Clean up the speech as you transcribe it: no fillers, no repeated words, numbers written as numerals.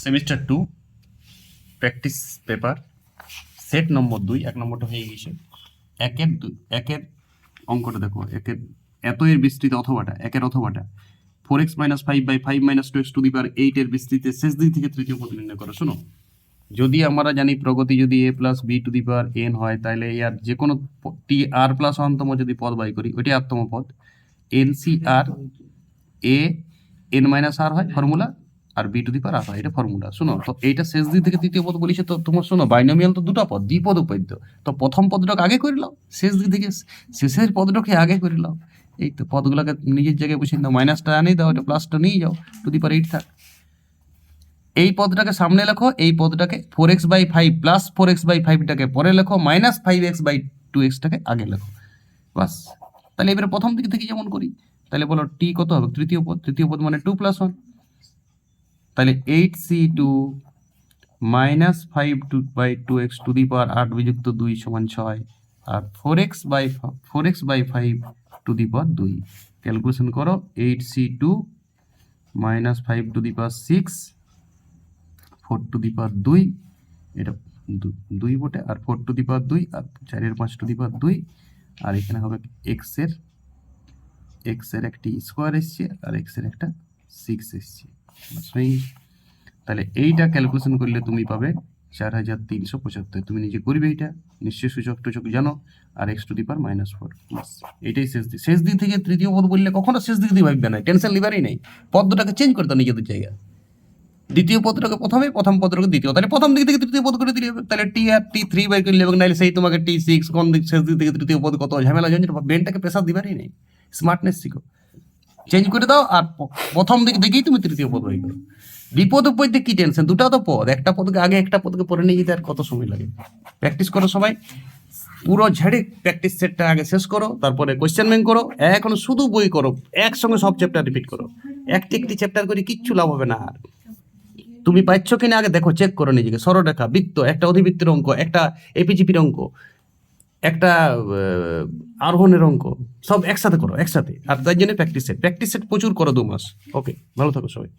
Semester 2 practice paper set number 2, 1 নম্বরটা হয়ে গেছে। একের অঙ্কটা দেখো, একের এত এর বিস্তৃতি অথবাটা, একের অথবাটা 4x - 5/5 - 2x টু দি পাওয়ার 8 এর বিস্তৃতি শেষ দিক থেকে তৃতীয় পদ নির্ণয় করো। শোনো, যদি আমরা জানি প্রগতি যদি a plus B to the power n হয়, তাহলে এর যে কোনো টি আর প্লাস অন্তম যদি পদ বাই করি, ওইটাই আরতম পদ। NCR a n minus r হয় formula, r b to the power r হয়, এটা ফর্মুলা। শোনো, তো এইটা শেষ দিক থেকে তৃতীয় পদ বলিছে, তো তোমার শোনো বাইনোমিয়াল তো দুটো পদ, দ্বিপদ উপাদ্য। তো প্রথম পদটাকে আগে করে নাও, শেষ দিক থেকে শেষের পদটাকে আগে করে নাও। এই তো পদগুলোকে নিজের জায়গায় বসিয়ে দাও, মাইনাসটা আনিয়ে দাও, এটা প্লাসটা নিয়ে যাও, টু দি পাওয়ার 8 থাক। এই পদটাকে সামনে লেখো, এই পদটাকে 4x/5 প্লাস 4x/5টাকে পরে লেখো, মাইনাস 5x/2xটাকে আগে লেখো, বাস। তাহলে এবারে প্রথম দিক থেকে যেমন করি, তাহলে বলো টি কত হবে? তৃতীয় পদ মানে 2 + 1, তাহলে 8c2 minus 5/2x two the পাওয়ার 8 বিযুক্ত 2 সমান 6, আর 4x/5 two the power 2। Calculation করো, 8c2 minus 5 to the power 6, 4 to the power 2, এটা 2 বটে, আর 4 to the power 2, R 4 5 to the power 2, আর এখানে হবে x এর একটি স্কোয়ার এসছে, আর x এর একটা 6 এসছে। তাহলে এইটা ক্যালকুলেশন করলে তুমি পাবে 4375। তুমি নিজে করবে, এইটা নিশ্চয় সূচক টুচক জানো, আর x টু দি পাওয়ার -4। এইটাই শেষ দিক থেকে তৃতীয় পদ বললে কখনো শেষ দিক দিয়ে ভাববে না, টেনশন লিবারই নেই। পদটাকে চেঞ্জ করতে হবে নিজেদের জায়গা, দ্বিতীয় পদটাকে প্রথমে, প্রথম পদটাকে দ্বিতীয়, তাহলে প্রথম দিক থেকে তৃতীয় পদ করে দিলে হবে। তাহলে টি আর T3 বাই করলে এবং নাইলে সেই তোমাকে T6 কোন দিক শেষ দিক থেকে তৃতীয় পদ কত ঝামেলা ঝঞ্ঝট, ব্রেনটাকে প্রেসার দিবারই নেই, স্মার্টনেস শিখো, চেঞ্জ করে দাও, আর প্রথম দিক দেখেই তুমি তৃতীয় পদ বাই করো। বিপদ উপদ্যে কি টেনশন, দুটো তো পদ, একটা পদকে আগে একটা পদকে পরে নিয়ে যেতে আর কত সময় লাগে। প্র্যাকটিস করো সবাই, পুরো ঝেড়ে প্র্যাকটিস সেটটা আগে শেষ করো, তারপরে কোয়েশ্চেন ব্যাংক করো, এখন শুধু বই করো, একসঙ্গে সব চ্যাপ্টার রিপিট করো। একটি চ্যাপ্টার করে কিচ্ছু লাভ হবে না। আর তুমি পাচ্ছ কিনা আগে দেখো, চেক করো নিজেকে। সরলরেখা, বৃত্ত, একটা অধিবৃত্তের অঙ্ক, একটা এপিজিপির অঙ্ক, একটা আরোহণের অঙ্ক, সব একসাথে করো, একসাথে। আর তার জন্য প্র্যাকটিস সেট প্রচুর করো 2 মাস। ওকে, ভালো থাকো সবাই।